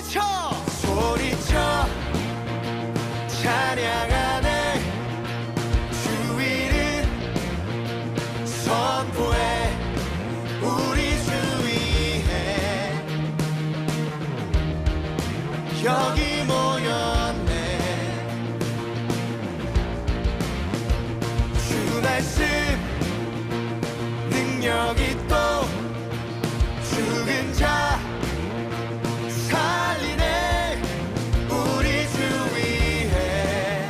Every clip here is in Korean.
소리쳐 찬양하네. 주위를 선포해 우리 주 위에 여기 모였네. 주 말씀 능력이 또 죽은 자 살리네. 우리 주 위에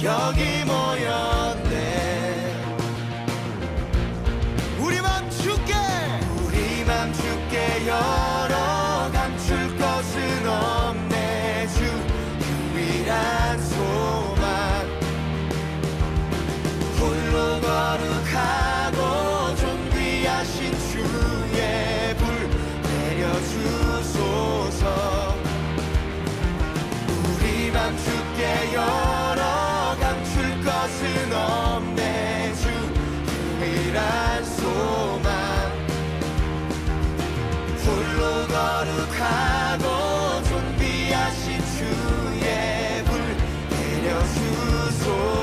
여기 모였네. 우리 맘 주께 열어 감출 것은 없네. 주 유일한 소망 홀로 거룩하고 존귀하신 주의 불 내려주소서. 우리 맘 주께 열어 감출 것은 없네. 주 유일한 소망 홀로 거룩하고 존귀하신 주의 불 내려주소서.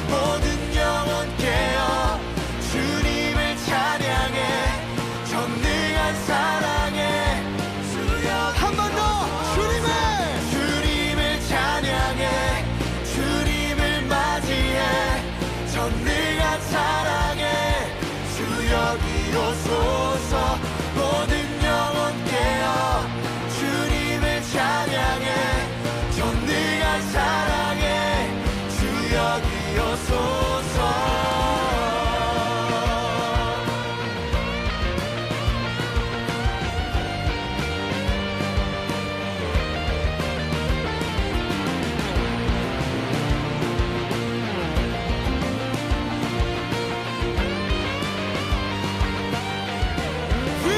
모든 영혼 깨어 주님을 찬양해. 전능한 사랑에 한 번 더 주님을 찬양해. 주님을 맞이해. 전능한 사랑에 주 여기 오소서. 모든 영혼 깨어 주님을 찬양해. 전능한 사랑에 여기 오소서. We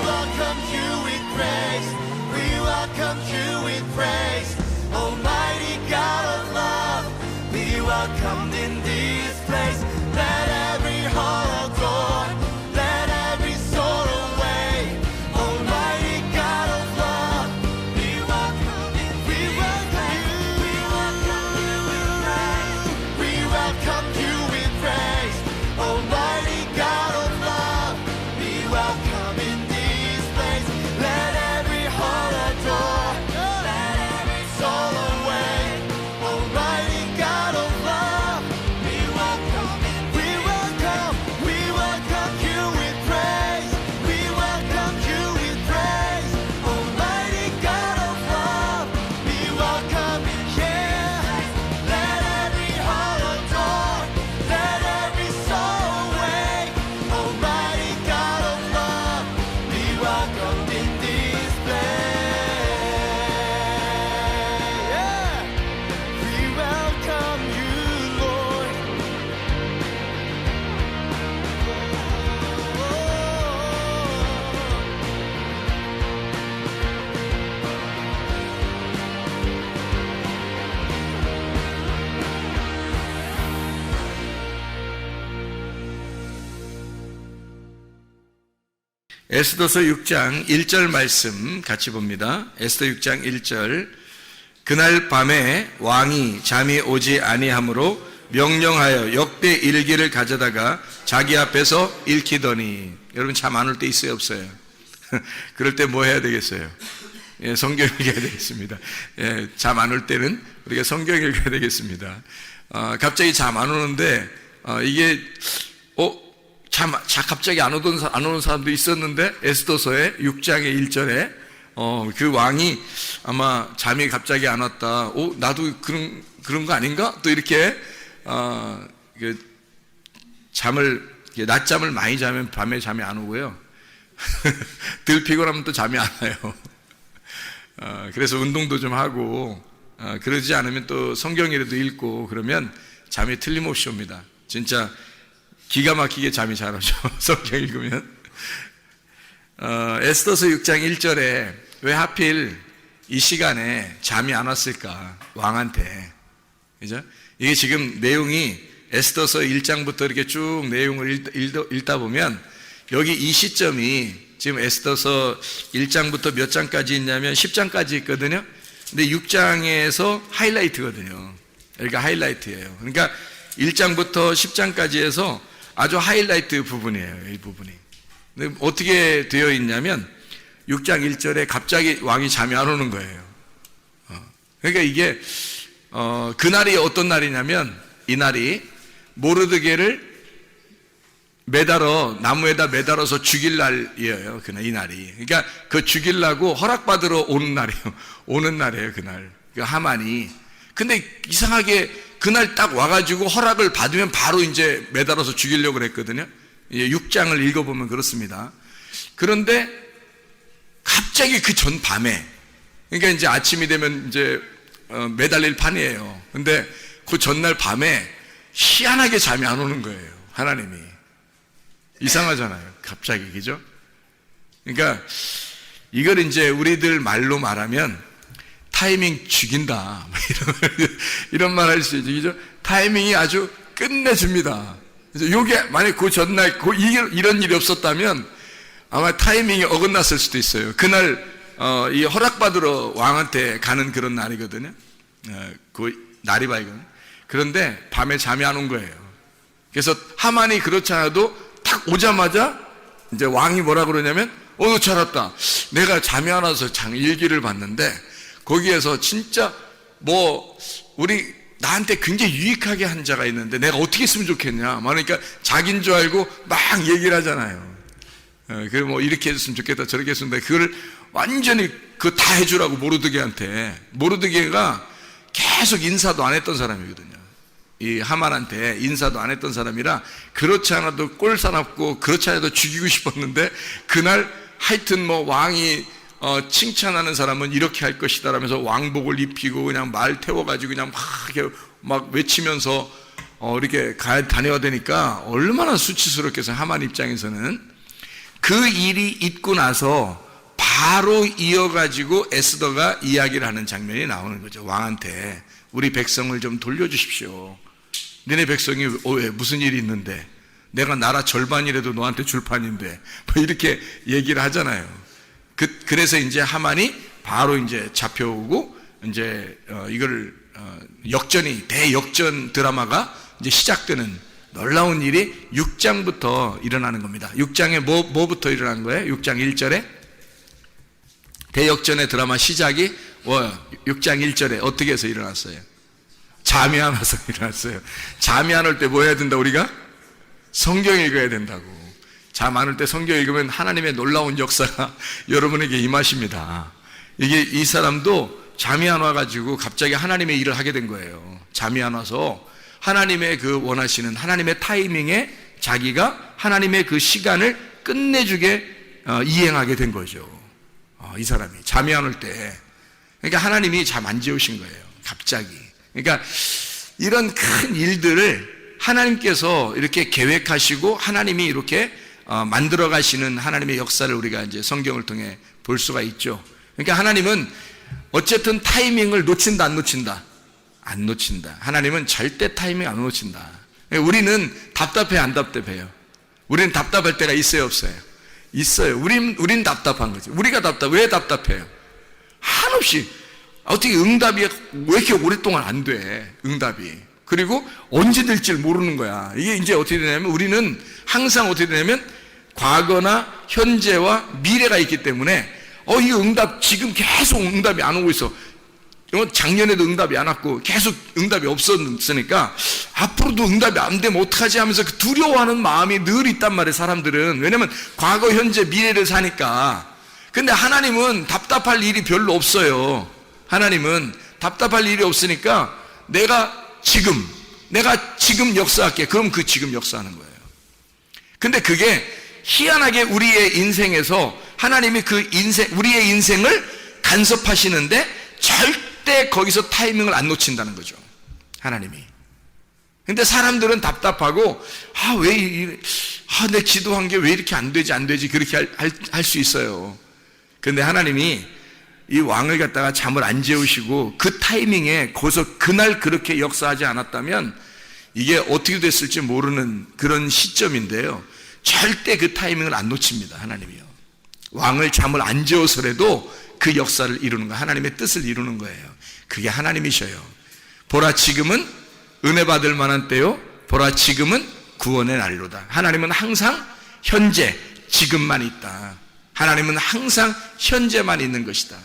welcome you with praise. We welcome you with praise. Almighty God of love, be welcomed in this place. Let every heart adore, let every soul away. Almighty God of love, be welcomed in this place. We welcome you with praise. We welcome you with praise. Almighty God of love, be welcomed in this place. Let every heart adore, let every soul away. Almighty God of love, we welcome you with praise. We welcome you with praise. Almighty God of love, we welcome, yeah. Let every heart adore, let every soul awake. Almighty God of love, be welcomed in this place. Yeah. We welcome you, Lord. 에스더서 6장 1절 말씀 같이 봅니다. 에스더 6장 1절. 그날 밤에 왕이 잠이 오지 아니하므로 명령하여 역대 일기를 가져다가 자기 앞에서 읽히더니. 여러분 잠 안 올 때 있어요, 없어요? 그럴 때 뭐 해야 되겠어요? 예, 성경 읽어야 되겠습니다. 예, 잠 안 올 때는 우리가 성경 읽어야 되겠습니다. 갑자기 잠 안 오는데 이게 갑자기 안 오는 사람도 있었는데 에스더서의 6장의 1절에 그 왕이 아마 잠이 갑자기 안 왔다. 나도 그런 거 아닌가? 또 이렇게 낮잠을 많이 자면 밤에 잠이 안 오고요. 덜 피곤하면 또 잠이 안 와요. 그래서 운동도 좀 하고, 그러지 않으면 또 성경이라도 읽고 그러면 잠이 틀림없이 옵니다. 진짜 기가 막히게 잠이 잘 오죠. 성경 읽으면. 에스더서 6장 1절에 왜 하필 이 시간에 잠이 안 왔을까? 왕한테. 그죠? 이게 지금 내용이 에스더서 1장부터 이렇게 쭉 내용을 읽다 보면 여기 이 시점이 지금 에스더서 1장부터 몇 장까지 있냐면 10장까지 있거든요. 근데 6장에서 하이라이트거든요. 그러니까 하이라이트예요. 그러니까 1장부터 10장까지 해서 아주 하이라이트 부분이에요. 이 부분이. 근데 어떻게 되어 있냐면 6장 1절에 갑자기 왕이 잠이 안 오는 거예요. 그러니까 이게 그날이 어떤 날이냐면 이 날이 모르드게를 나무에다 매달아서 죽일 날이에요. 그날 이 날이. 그러니까 그 죽이려고 허락받으러 오는 날이에요. 그날. 그 하만이. 근데 이상하게 그날 딱 와가지고 허락을 받으면 바로 이제 매달아서 죽이려고 그랬거든요. 6장을 읽어보면 그렇습니다. 그런데 갑자기 그 전 밤에, 그러니까 이제 아침이 되면 이제 매달릴 판이에요. 근데 그 전날 밤에 희한하게 잠이 안 오는 거예요. 하나님이. 이상하잖아요. 갑자기, 그죠? 그러니까 이걸 이제 우리들 말로 말하면 타이밍 죽인다. 이런 말 할 수 있죠. 그죠? 타이밍이 아주 끝내줍니다. 그래서 요게 만약 그 전날 이런 일이 없었다면 아마 타이밍이 어긋났을 수도 있어요. 그날 이 허락받으러 왕한테 가는 그런 날이거든요. 그 날이 밝은. 그런데 밤에 잠이 안 온 거예요. 그래서 하만이 그렇지 않아도 딱 오자마자 이제 왕이 뭐라 그러냐면 너 잘 왔다. 내가 잠이 안 와서 일기를 봤는데 거기에서 진짜 나한테 굉장히 유익하게 한 자가 있는데 내가 어떻게 했으면 좋겠냐. 그러니까 자기인 줄 알고 막 얘기를 하잖아요. 이렇게 해줬으면 좋겠다, 저렇게 했으면 좋겠다. 그걸 완전히 그거 다 해주라고 모르드게한테. 모르드게가 계속 인사도 안 했던 사람이거든요. 이 하만한테 인사도 안 했던 사람이라 그렇지 않아도 꼴사납고 그렇지 않아도 죽이고 싶었는데 그날 하여튼 왕이 칭찬하는 사람은 이렇게 할 것이다 라면서 왕복을 입히고 그냥 말 태워가지고 그냥 막 외치면서 이렇게 다녀야 되니까 얼마나 수치스럽게 해서 하만 입장에서는 그 일이 있고 나서 바로 이어가지고 에스더가 이야기를 하는 장면이 나오는 거죠. 왕한테 우리 백성을 좀 돌려주십시오. 너네 백성이 왜 무슨 일이 있는데 내가 나라 절반이라도 너한테 줄 판인데 이렇게 얘기를 하잖아요. 그래서 이제 하만이 바로 이제 잡혀오고 이제 이걸 대역전 드라마가 이제 시작되는 놀라운 일이 6장부터 일어나는 겁니다. 6장에 뭐부터 일어난 거예요? 6장 1절에 대역전의 드라마 시작이 6장 1절에 어떻게 해서 일어났어요? 잠이 안 와서 일어났어요. 잠이 안 올 때 뭐 해야 된다 우리가? 성경 읽어야 된다고. 잠 안 올 때 성경 읽으면 하나님의 놀라운 역사가 여러분에게 임하십니다. 이 사람도 잠이 안 와가지고 갑자기 하나님의 일을 하게 된 거예요. 잠이 안 와서 하나님의 그 원하시는 하나님의 타이밍에 자기가 하나님의 그 시간을 끝내주게 이행하게 된 거죠. 이 사람이 잠이 안 올 때. 그러니까 하나님이 잠 안 재우신 거예요. 갑자기. 그러니까 이런 큰 일들을 하나님께서 이렇게 계획하시고 하나님이 이렇게 만들어 가시는 하나님의 역사를 우리가 이제 성경을 통해 볼 수가 있죠. 그러니까 하나님은 어쨌든 타이밍을 놓친다, 안 놓친다? 안 놓친다. 하나님은 절대 타이밍 안 놓친다. 우리는 답답해, 안 답답해요? 우리는 답답할 때가 있어요, 없어요? 있어요. 우린 답답한 거죠. 우리가 왜 답답해요? 한없이 어떻게 응답이 왜 이렇게 오랫동안 안 돼? 응답이. 그리고 언제 될지 모르는 거야. 이게 이제 어떻게 되냐면 우리는 항상 어떻게 되냐면 과거나 현재와 미래가 있기 때문에 이 응답 지금 계속 응답이 안 오고 있어. 작년에도 응답이 안 왔고 계속 응답이 없었으니까 앞으로도 응답이 안 되면 어떡하지 하면서 그 두려워하는 마음이 늘 있단 말이에요. 사람들은. 왜냐면 과거, 현재, 미래를 사니까. 근데 하나님은 답답할 일이 별로 없어요. 하나님은 답답할 일이 없으니까 내가 지금 역사할게. 그럼 그 지금 역사하는 거예요. 근데 그게 희한하게 우리의 인생에서 하나님이 그 우리의 인생을 간섭하시는데 절대 거기서 타이밍을 안 놓친다는 거죠, 하나님이. 근데 사람들은 답답하고, 내 기도한 게 왜 이렇게 안 되지, 그렇게 할 수 있어요. 근데 하나님이 이 왕을 갖다가 잠을 안 재우시고 그 타이밍에 거기서 그날 그렇게 역사하지 않았다면 이게 어떻게 됐을지 모르는 그런 시점인데요, 절대 그 타이밍을 안 놓칩니다, 하나님이요. 왕을 잠을 안 재워서라도 그 역사를 이루는 거, 하나님의 뜻을 이루는 거예요. 그게 하나님이셔요. 보라, 지금은 은혜 받을 만한 때요, 보라, 지금은 구원의 날이로다. 하나님은 항상 현재, 지금만 있다. 하나님은 항상 현재만 있는 것이다.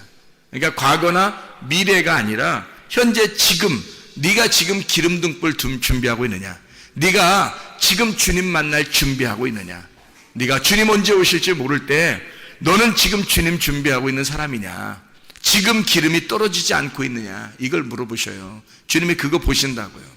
그러니까 과거나 미래가 아니라 현재, 지금, 네가 지금 기름 등불 준비하고 있느냐, 네가 지금 주님 만날 준비하고 있느냐, 네가 주님 언제 오실지 모를 때 너는 지금 주님 준비하고 있는 사람이냐, 지금 기름이 떨어지지 않고 있느냐, 이걸 물어보셔요. 주님이 그거 보신다고요.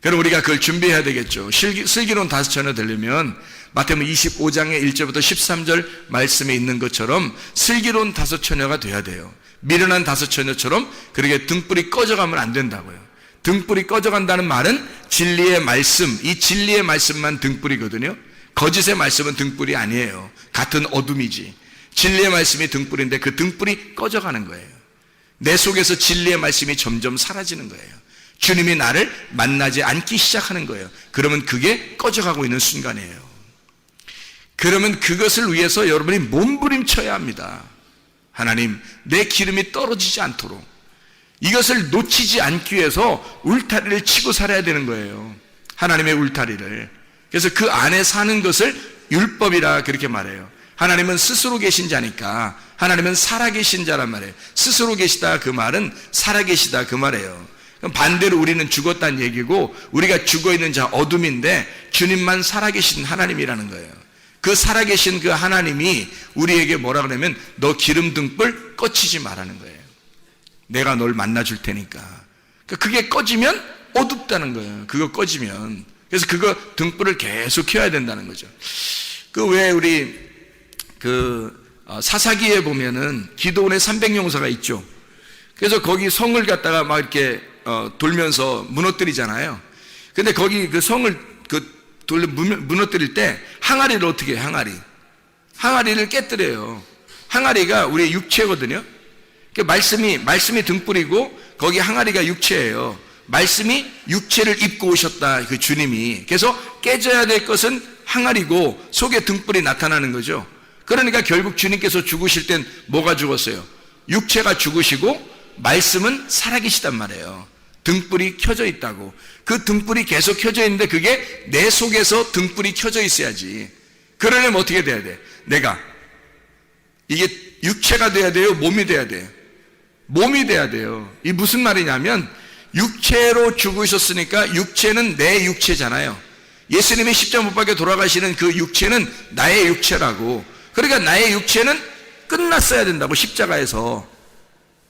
그럼 우리가 그걸 준비해야 되겠죠. 슬기로운 다섯 처녀 되려면 마태복음 25장의 1절부터 13절 말씀에 있는 것처럼 슬기로운 다섯 처녀가 돼야 돼요. 미련한 다섯 처녀처럼 그렇게 등불이 꺼져가면 안 된다고요. 등불이 꺼져간다는 말은 진리의 말씀, 이 진리의 말씀만 등불이거든요. 거짓의 말씀은 등불이 아니에요. 같은 어둠이지. 진리의 말씀이 등불인데 그 등불이 꺼져가는 거예요. 내 속에서 진리의 말씀이 점점 사라지는 거예요. 주님이 나를 만나지 않기 시작하는 거예요. 그러면 그게 꺼져가고 있는 순간이에요. 그러면 그것을 위해서 여러분이 몸부림쳐야 합니다. 하나님, 내 기름이 떨어지지 않도록 이것을 놓치지 않기 위해서 울타리를 치고 살아야 되는 거예요. 하나님의 울타리를. 그래서 그 안에 사는 것을 율법이라 그렇게 말해요. 하나님은 스스로 계신 자니까 하나님은 살아계신 자란 말이에요. 스스로 계시다 그 말은 살아계시다 그 말이에요. 그럼 반대로 우리는 죽었다는 얘기고 우리가 죽어있는 자 어둠인데 주님만 살아계신 하나님이라는 거예요. 그 살아계신 그 하나님이 우리에게 뭐라 그러면 너 기름 등불 꺼치지 말라는 거예요. 내가 널 만나줄 테니까. 그게 꺼지면 어둡다는 거예요. 그거 꺼지면. 그래서 그거 등불을 계속 켜야 된다는 거죠. 그 왜 우리 사사기에 보면은 기도원의 300용사가 있죠. 그래서 거기 성을 갖다가 막 이렇게 돌면서 무너뜨리잖아요. 근데 거기 그 성을 무너뜨릴 때 항아리를 어떻게 해요? 항아리를 깨뜨려요. 항아리가 우리의 육체거든요. 말씀이 등불이고 거기 항아리가 육체예요. 말씀이 육체를 입고 오셨다, 그 주님이. 그래서 깨져야 될 것은 항아리고 속에 등불이 나타나는 거죠. 그러니까 결국 주님께서 죽으실 땐 뭐가 죽었어요? 육체가 죽으시고 말씀은 살아계시단 말이에요. 등불이 켜져 있다고. 그 등불이 계속 켜져 있는데 그게 내 속에서 등불이 켜져 있어야지. 그러려면 어떻게 돼야 돼? 내가 이게 육체가 돼야 돼요? 몸이 돼야 돼요? 몸이 돼야 돼요. 이 무슨 말이냐면 육체로 죽으셨으니까 육체는 내 육체잖아요. 예수님이 십자가 못 박혀 돌아가시는 그 육체는 나의 육체라고. 그러니까 나의 육체는 끝났어야 된다고. 십자가에서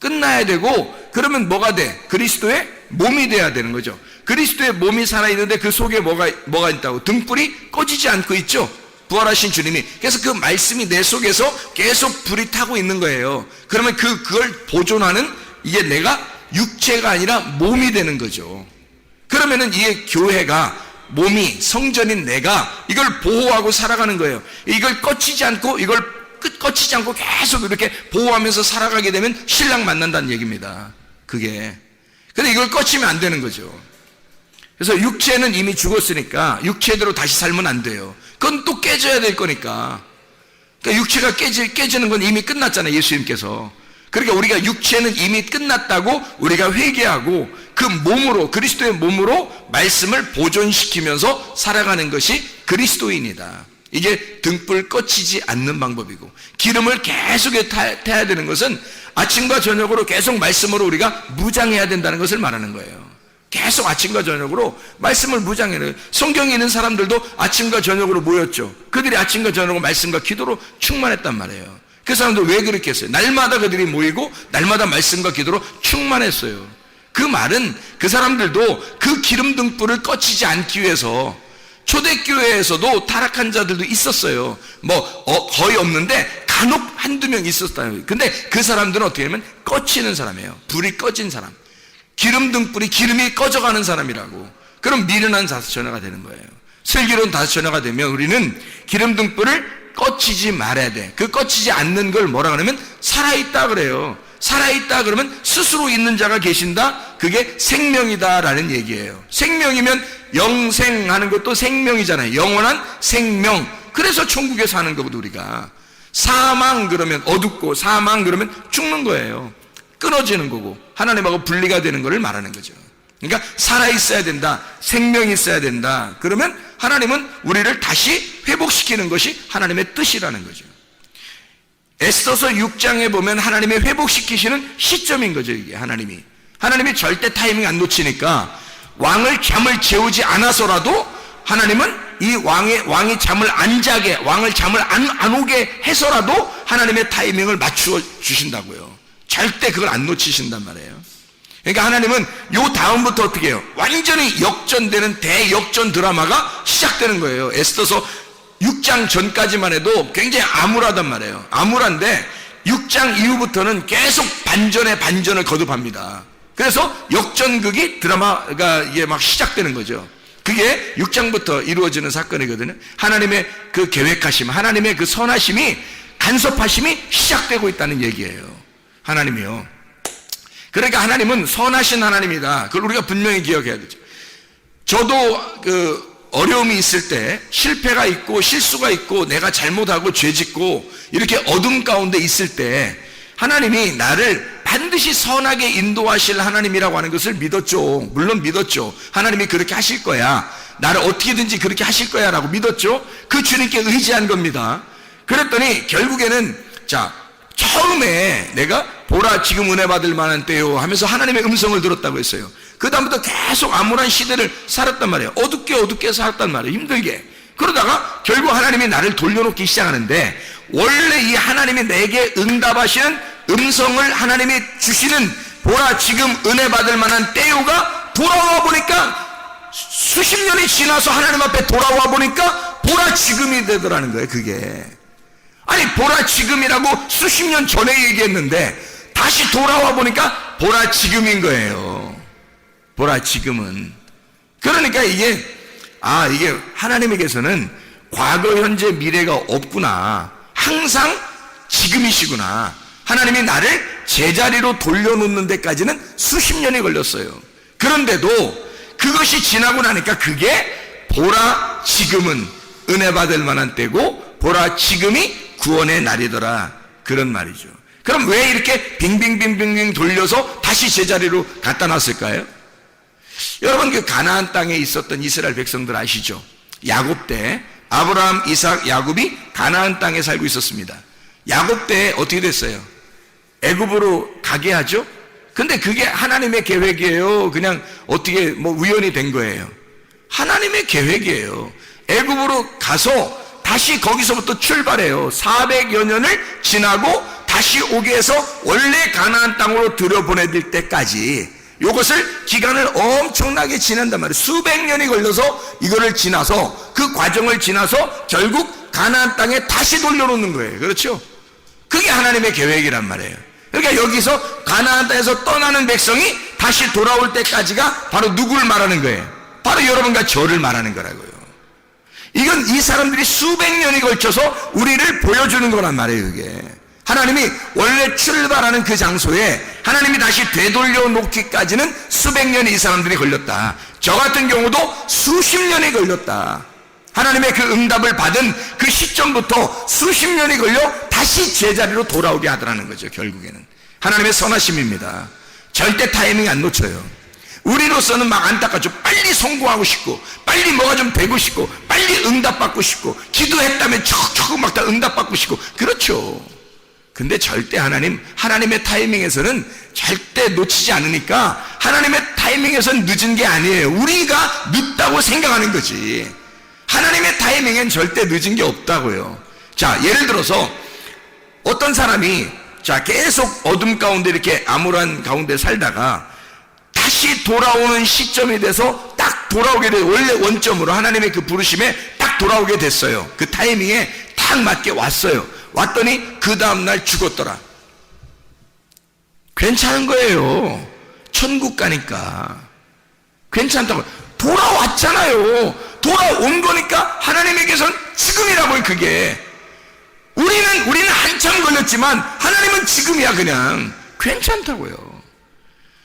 끝나야 되고, 그러면 뭐가 돼? 그리스도의 몸이 돼야 되는 거죠. 그리스도의 몸이 살아있는데 그 속에 뭐가 있다고? 등불이 꺼지지 않고 있죠. 부활하신 주님이. 그래서 그 말씀이 내 속에서 계속 불이 타고 있는 거예요. 그러면 그걸 보존하는 이게 내가 육체가 아니라 몸이 되는 거죠. 그러면은 이게 교회가 몸이 성전인 내가 이걸 보호하고 살아가는 거예요. 이걸 꺼치지 않고 꺼치지 않고 계속 이렇게 보호하면서 살아가게 되면 신랑 만난다는 얘기입니다. 그게. 근데 이걸 꺼치면 안 되는 거죠. 그래서 육체는 이미 죽었으니까 육체대로 다시 살면 안 돼요. 그건 또 깨져야 될 거니까. 그러니까 육체가 깨지는 건 이미 끝났잖아요, 예수님께서. 그러니까 우리가 육체는 이미 끝났다고 우리가 회개하고 그 몸으로, 그리스도의 몸으로 말씀을 보존시키면서 살아가는 것이 그리스도인이다. 이게 등불 꺼치지 않는 방법이고, 기름을 계속 타야 되는 것은 아침과 저녁으로 계속 말씀으로 우리가 무장해야 된다는 것을 말하는 거예요. 계속 아침과 저녁으로 말씀을 무장해야 돼요. 성경에 있는 사람들도 아침과 저녁으로 모였죠. 그들이 아침과 저녁으로 말씀과 기도로 충만했단 말이에요. 그 사람들 왜 그렇게 했어요? 날마다 그들이 모이고 날마다 말씀과 기도로 충만했어요. 그 말은 그 사람들도 그 기름 등불을 꺼치지 않기 위해서 초대교회에서도 타락한 자들도 있었어요. 거의 없는데 간혹 한두 명 있었다. 근데 그 사람들은 어떻게 하면 꺼치는 사람이에요. 불이 꺼진 사람. 기름 등불이 기름이 꺼져가는 사람이라고. 그럼 미련한 다섯처녀가 되는 거예요. 슬기로운 다섯처녀가 되면 우리는 기름 등불을 꺼치지 말아야 돼. 그 꺼치지 않는 걸 뭐라 그러면 살아있다 그래요. 살아있다 그러면 스스로 있는 자가 계신다. 그게 생명이다라는 얘기예요. 생명이면 영생하는 것도 생명이잖아요. 영원한 생명. 그래서 천국에 사는 거거든 우리가. 사망 그러면 어둡고 사망 그러면 죽는 거예요. 끊어지는 거고 하나님하고 분리가 되는 것을 말하는 거죠. 그러니까 살아있어야 된다. 생명이 있어야 된다. 그러면 하나님은 우리를 다시 회복시키는 것이 하나님의 뜻이라는 거죠. 에스더서 6장에 보면 하나님의 회복시키시는 시점인 거죠. 이게 하나님이 절대 타이밍 안 놓치니까 왕을 잠을 재우지 않아서라도 하나님은 이 왕이 잠을 안 자게, 왕을 잠을 안 오게 해서라도 하나님의 타이밍을 맞추어 주신다고요. 절대 그걸 안 놓치신단 말이에요. 그러니까 하나님은 요 다음부터 어떻게 해요? 완전히 역전되는 대역전 드라마가 시작되는 거예요. 에스더서 6장 전까지만 해도 굉장히 암울하단 말이에요. 암울한데 6장 이후부터는 계속 반전에 반전을 거듭합니다. 그래서 역전극이 드라마가 이게 막 시작되는 거죠. 그게 6장부터 이루어지는 사건이거든요. 하나님의 그 계획하심, 하나님의 그 선하심이, 간섭하심이 시작되고 있다는 얘기예요. 하나님이요. 그러니까 하나님은 선하신 하나님이다. 그걸 우리가 분명히 기억해야 되죠. 저도 어려움이 있을 때, 실패가 있고 실수가 있고 내가 잘못하고 죄짓고 이렇게 어둠 가운데 있을 때 하나님이 나를 반드시 선하게 인도하실 하나님이라고 하는 것을 믿었죠. 물론 믿었죠. 하나님이 그렇게 하실 거야. 나를 어떻게든지 그렇게 하실 거야 라고 믿었죠. 그 주님께 의지한 겁니다. 그랬더니 결국에는 처음에 내가 보라 지금 은혜 받을 만한 때요 하면서 하나님의 음성을 들었다고 했어요. 그 다음부터 계속 암울한 시대를 살았단 말이에요. 어둡게 살았단 말이에요. 힘들게. 그러다가 결국 하나님이 나를 돌려놓기 시작하는데, 원래 이 하나님이 내게 응답하시는 음성을 하나님이 주시는 보라 지금 은혜 받을 만한 때요가 돌아와 보니까, 수십 년이 지나서 하나님 앞에 돌아와 보니까 보라 지금이 되더라는 거예요. 그게 아니 보라 지금이라고 수십 년 전에 얘기했는데 다시 돌아와 보니까 보라 지금인 거예요. 보라 지금은. 그러니까 이게 하나님에게서는 과거 현재 미래가 없구나. 항상 지금이시구나. 하나님이 나를 제자리로 돌려놓는 데까지는 수십 년이 걸렸어요. 그런데도 그것이 지나고 나니까 그게 보라 지금은 은혜 받을 만한 때고 보라 지금이 구원의 날이더라. 그런 말이죠. 그럼 왜 이렇게 빙빙빙빙 돌려서 다시 제자리로 갖다 놨을까요? 여러분 그 가나안 땅에 있었던 이스라엘 백성들 아시죠? 야곱 때 아브라함, 이삭, 야곱이 가나안 땅에 살고 있었습니다. 야곱 때 어떻게 됐어요? 애굽으로 가게 하죠? 근데 그게 하나님의 계획이에요? 그냥 어떻게 우연히 된 거예요? 하나님의 계획이에요. 애굽으로 가서 다시 거기서부터 출발해요. 400여 년을 지나고 다시 오게 해서 원래 가나안 땅으로 들여보내질 때까지 이것을 기간을 엄청나게 지난단 말이에요. 수백 년이 걸려서 이거를 지나서 그 과정을 지나서 결국 가나안 땅에 다시 돌려놓는 거예요. 그렇죠? 그게 하나님의 계획이란 말이에요. 그러니까 여기서 가나안 땅에서 떠나는 백성이 다시 돌아올 때까지가 바로 누구를 말하는 거예요? 바로 여러분과 저를 말하는 거라고요. 이건 이 사람들이 수백 년이 걸쳐서 우리를 보여주는 거란 말이에요. 이게 하나님이 원래 출발하는 그 장소에 하나님이 다시 되돌려 놓기까지는 수백 년이 이 사람들이 걸렸다. 저 같은 경우도 수십 년이 걸렸다. 하나님의 그 응답을 받은 그 시점부터 수십 년이 걸려 다시 제자리로 돌아오게 하더라는 거죠. 결국에는 하나님의 선하심입니다. 절대 타이밍 안 놓쳐요. 우리로서는 막 안타깝죠. 빨리 성공하고 싶고 빨리 뭐가 좀 되고 싶고 빨리 응답받고 싶고 기도했다면 척척 막 다 응답받고 싶고 그렇죠. 근데 절대 하나님의 타이밍에서는 절대 놓치지 않으니까 하나님의 타이밍에서는 늦은 게 아니에요. 우리가 늦다고 생각하는 거지. 하나님의 타이밍엔 절대 늦은 게 없다고요. 자, 예를 들어서 어떤 사람이 계속 어둠 가운데 이렇게 암울한 가운데 살다가 다시 돌아오는 시점이 돼서 딱 돌아오게 돼요. 원래 원점으로 하나님의 그 부르심에 딱 돌아오게 됐어요. 그 타이밍에 딱 맞게 왔어요. 왔더니 그 다음날 죽었더라. 괜찮은 거예요. 천국 가니까 괜찮다고. 돌아왔잖아요. 돌아온 거니까 하나님에게선 지금이라고요. 그게 우리는 한참 걸렸지만 하나님은 지금이야. 그냥 괜찮다고요.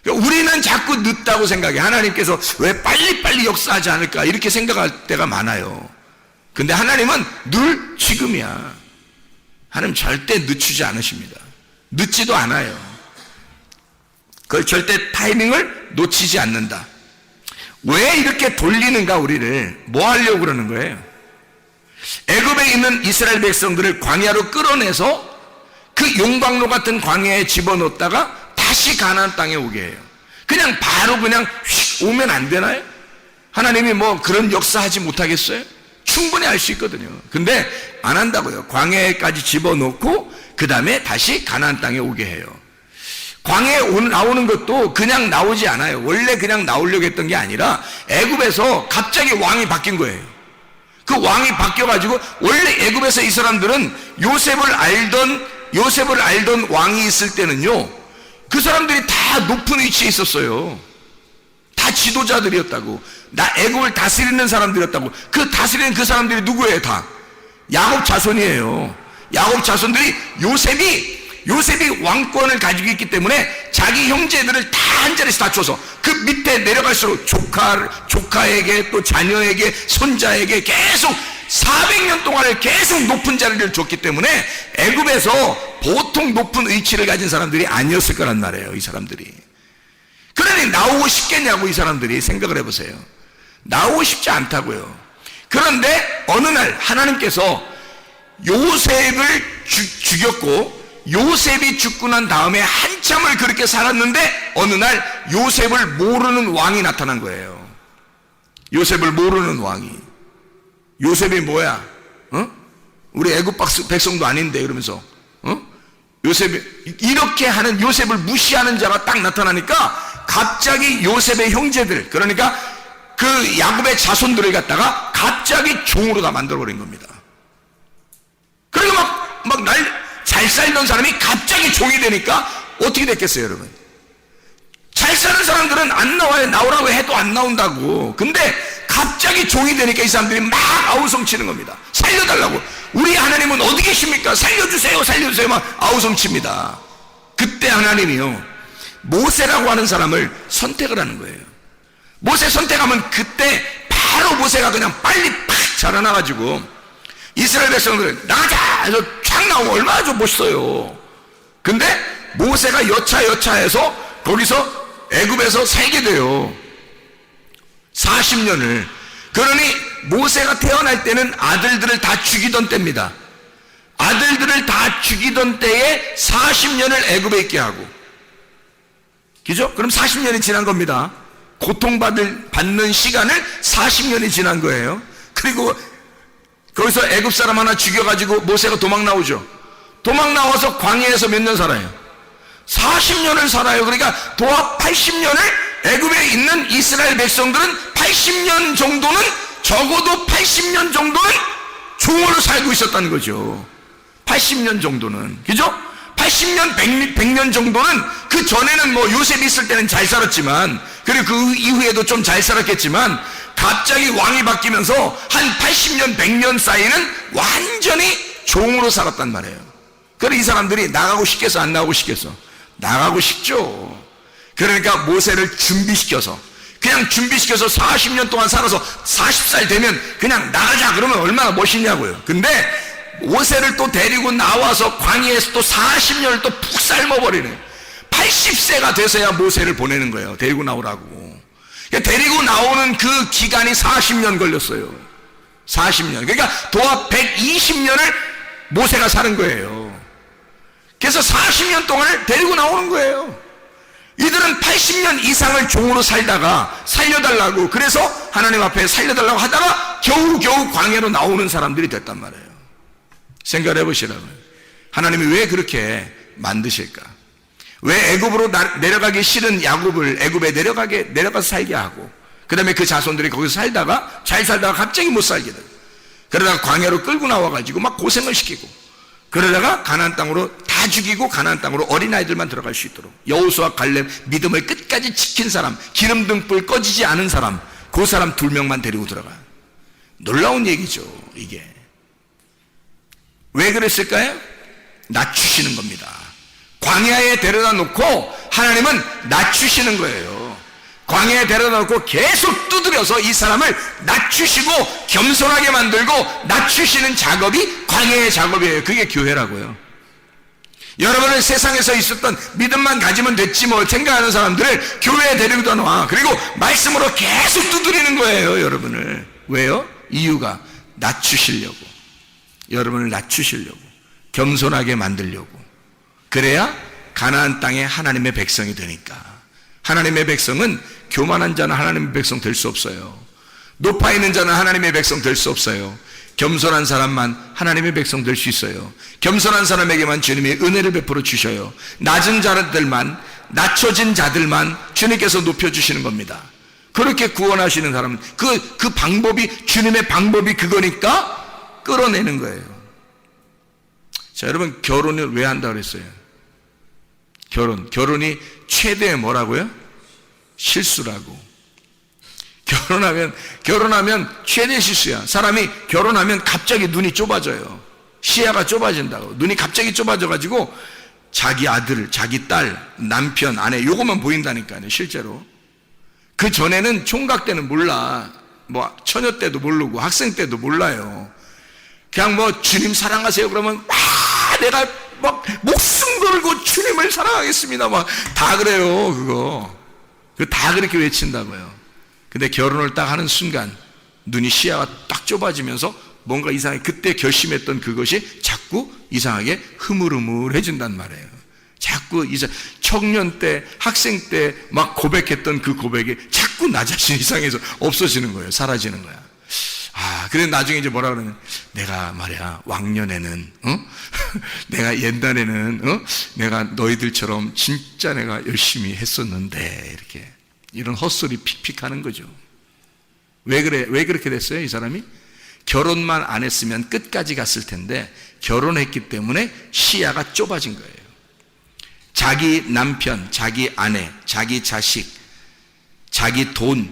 우리는 자꾸 늦다고 생각해. 하나님께서 왜 빨리빨리 역사하지 않을까 이렇게 생각할 때가 많아요. 근데 하나님은 늘 지금이야. 하나님 절대 늦추지 않으십니다. 늦지도 않아요. 그걸 절대 타이밍을 놓치지 않는다. 왜 이렇게 돌리는가? 우리를 뭐 하려고 그러는 거예요? 애굽에 있는 이스라엘 백성들을 광야로 끌어내서 그 용광로 같은 광야에 집어넣었다가 다시 가나안 땅에 오게 해요. 그냥 바로 그냥 휙 오면 안 되나요? 하나님이 뭐 그런 역사하지 못하겠어요? 충분히 할 수 있거든요. 근데 안 한다고요. 광야에까지 집어넣고 그 다음에 다시 가나안 땅에 오게 해요. 광야에 나오는 것도 그냥 나오지 않아요. 원래 그냥 나오려고 했던 게 아니라 애굽에서 갑자기 왕이 바뀐 거예요. 그 왕이 바뀌어가지고 원래 애굽에서 이 사람들은 요셉을 알던 왕이 있을 때는요, 그 사람들이 다 높은 위치에 있었어요. 다 지도자들이었다고. 애굽을 다스리는 사람들이었다고. 그 다스리는 그 사람들이 누구예요? 다 야곱 자손이에요. 야곱 자손들이 요셉이 왕권을 가지고 있기 때문에 자기 형제들을 다 한 자리에서 다쳐서 그 밑에 내려갈수록 조카에게 또 자녀에게 손자에게 계속 400년 동안을 계속 높은 자리를 줬기 때문에 애굽에서 보통 높은 위치를 가진 사람들이 아니었을 거란 말이에요. 이 사람들이. 그러니 나오고 싶겠냐고. 이 사람들이 생각을 해보세요. 나오고 싶지 않다고요. 그런데 어느 날 하나님께서 요셉을 죽였고, 요셉이 죽고 난 다음에 한참을 그렇게 살았는데 어느 날 요셉을 모르는 왕이 나타난 거예요. 요셉을 모르는 왕이. 요셉이 뭐야? 우리 애굽 백성도 아닌데 이러면서 요셉이 이렇게 하는, 요셉을 무시하는 자가 딱 나타나니까 갑자기 요셉의 형제들, 그러니까 그 야곱의 자손들을 갖다가 갑자기 종으로 다 만들어버린 겁니다. 그리고 막 잘 살던 사람이 갑자기 종이 되니까 어떻게 됐겠어요, 여러분? 잘 사는 사람들은 안 나와요. 나오라고 해도 안 나온다고. 근데 갑자기 종이 되니까 이 사람들이 막 아우성치는 겁니다. 살려달라고. 우리 하나님은 어디 계십니까? 살려주세요, 살려주세요. 막 아우성칩니다. 그때 하나님이요, 모세라고 하는 사람을 선택을 하는 거예요. 모세 선택하면 그때 바로 모세가 그냥 빨리 팍 자라나가지고 이스라엘 백성들은 나가자 해서 쫙 나오면 얼마나 좀 멋있어요. 근데 모세가 여차해서 거기서 애굽에서 살게 돼요. 40년을. 그러니 모세가 태어날 때는 아들들을 다 죽이던 때입니다. 아들들을 다 죽이던 때에 40년을 애굽에 있게 하고, 그죠? 그럼 40년이 지난 겁니다. 고통받는 시간을 40년이 지난 거예요. 그리고 거기서 애굽 사람 하나 죽여가지고 모세가 도망 나오죠. 도망 나와서 광야에서 몇 년 살아요? 40년을 살아요. 그러니까 도합 80년을 애굽에 있는 이스라엘 백성들은 80년 정도는, 적어도 80년 정도는 종으로 살고 있었다는 거죠. 80년 정도는. 그죠? 80년, 100년 정도는, 그 전에는 뭐 요셉이 있을 때는 잘 살았지만, 그리고 그 이후에도 좀 잘 살았겠지만, 갑자기 왕이 바뀌면서 한 80년, 100년 사이는 완전히 종으로 살았단 말이에요. 그래서 이 사람들이 나가고 싶겠어, 안 나가고 싶겠어? 나가고 싶죠. 그러니까 모세를 준비시켜서, 그냥 준비시켜서 40년 동안 살아서 40살 되면 그냥 나가자 그러면 얼마나 멋있냐고요. 근데 모세를 또 데리고 나와서 광야에서 또 40년을 또 푹 삶아버리는, 80세가 돼서야 모세를 보내는 거예요. 데리고 나오라고. 데리고 나오는 그 기간이 40년 걸렸어요. 40년. 그러니까 도합 120년을 모세가 사는 거예요. 그래서 40년 동안을 데리고 나오는 거예요. 이들은 80년 이상을 종으로 살다가 살려달라고, 그래서 하나님 앞에 살려달라고 하다가 겨우 광야로 나오는 사람들이 됐단 말이에요. 생각해 보시라고요. 하나님이 왜 그렇게 만드실까? 왜 애굽으로 내려가기 싫은 야곱을 애굽에 내려가서 살게 하고, 그 다음에 그 자손들이 거기서 잘 살다가 갑자기 못 살게 돼요. 그러다가 광야로 끌고 나와가지고 막 고생을 시키고, 그러다가 가나안 땅으로 다 죽이고 가나안 땅으로 어린아이들만 들어갈 수 있도록 여호수아 갈렙 믿음을 끝까지 지킨 사람, 기름 등불 꺼지지 않은 사람, 그 사람 2명만 데리고 들어가. 놀라운 얘기죠. 이게 왜 그랬을까요? 낮추시는 겁니다. 광야에 데려다 놓고 하나님은 낮추시는 거예요. 광야에 데려다 놓고 계속 두드려서 이 사람을 낮추시고 겸손하게 만들고 낮추시는 작업이 광야의 작업이에요. 그게 교회라고요. 여러분은 세상에서 있었던 믿음만 가지면 됐지 뭐 생각하는 사람들을 교회에 데리고 놔. 그리고 말씀으로 계속 두드리는 거예요. 여러분을. 왜요? 이유가 낮추시려고. 여러분을 낮추시려고, 겸손하게 만들려고. 그래야 가나안 땅에 하나님의 백성이 되니까. 하나님의 백성은 교만한 자는 하나님의 백성 될 수 없어요. 높아 있는 자는 하나님의 백성 될 수 없어요. 겸손한 사람만 하나님의 백성 될 수 있어요. 겸손한 사람에게만 주님이 은혜를 베풀어 주셔요. 낮은 자들만, 낮춰진 자들만 주님께서 높여주시는 겁니다. 그렇게 구원하시는 사람은 그 방법이, 주님의 방법이 그거니까 끌어내는 거예요. 자, 여러분, 결혼을 왜 한다고 그랬어요? 결혼이 최대의 뭐라고요? 실수라고. 결혼하면 최대 실수야. 사람이 결혼하면 갑자기 눈이 좁아져요. 시야가 좁아진다고. 눈이 갑자기 좁아져가지고 자기 아들, 자기 딸, 남편, 아내 요것만 보인다니까요. 실제로. 그 전에는 총각 때는 몰라. 뭐 처녀 때도 모르고 학생 때도 몰라요. 그냥 뭐 주님 사랑하세요 그러면 내가 막 목숨 걸고 주님을 사랑하겠습니다 막 다 그래요. 그거 다 그렇게 외친다고요. 근데 결혼을 딱 하는 순간 눈이, 시야가 딱 좁아지면서 뭔가 이상하게 그때 결심했던 그것이 자꾸 이상하게 흐물흐물해진단 말이에요. 자꾸 청년 때, 학생 때 막 고백했던 그 고백이 자꾸 나 자신 이상해서 없어지는 거예요. 사라지는 거야. 그래 나중에 이제 뭐라 그러면, 내가 말이야 왕년에는 내가 옛날에는 내가 너희들처럼 진짜 내가 열심히 했었는데, 이렇게 이런 헛소리 픽픽 하는 거죠. 왜 그렇게 됐어요? 이 사람이 결혼만 안 했으면 끝까지 갔을 텐데 결혼했기 때문에 시야가 좁아진 거예요. 자기 남편, 자기 아내, 자기 자식, 자기 돈,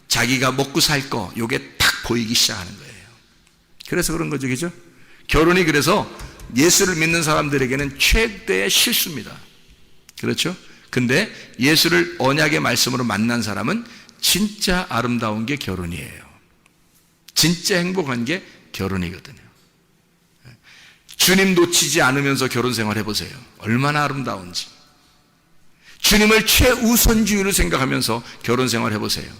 자기가 먹고 살 거, 요게 딱 보이기 시작하는 거예요. 그래서 그런 거죠, 그죠? 결혼이 그래서 예수를 믿는 사람들에게는 최대의 실수입니다. 그렇죠? 근데 예수를 언약의 말씀으로 만난 사람은 진짜 아름다운 게 결혼이에요. 진짜 행복한 게 결혼이거든요. 주님 놓치지 않으면서 결혼 생활 해보세요. 얼마나 아름다운지. 주님을 최우선주의로 생각하면서 결혼 생활 해보세요.